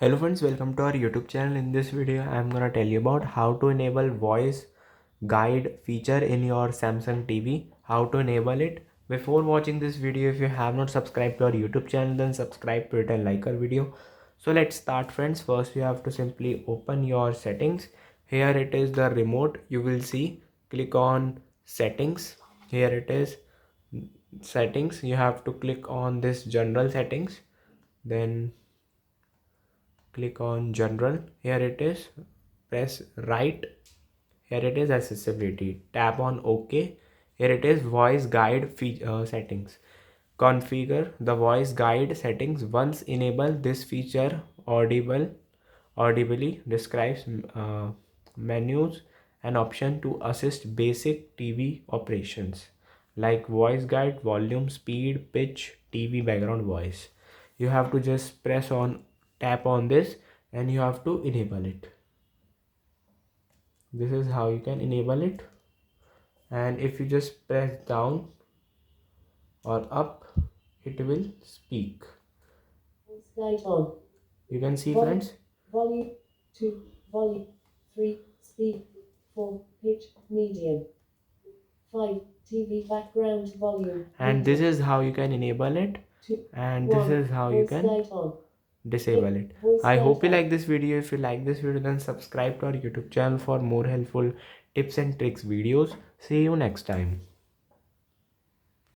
Hello friends, welcome to our YouTube channel. In this video I am gonna tell you about how to enable voice guide feature in your Samsung TV. How to enable it. Before watching this video, if you have not subscribed to our YouTube channel, then subscribe to it and like our video. So let's start friends. First you have to simply open your settings. Here it is the remote. You will see, click on settings. Here it is settings. You have to click on this general settings, then click on general. Here it is, press right. Here it is accessibility, tap on OK. Here it is voice guide settings. Configure the voice guide settings. Once enable this feature, audibly describes menus and option to assist basic TV operations like voice guide, volume, speed, pitch, TV background voice. You have to just tap on this and you have to enable it. This is how you can enable it. And if you just press down or up, it will speak. Guide on. You can see friends. Volume 2, volume 3, speed 4, pitch medium 5, TV background volume. And this is how you can enable it. And this is how you can disable it. I hope you like this video. If you like this video, then subscribe to our YouTube channel for more helpful tips and tricks videos. See you next time.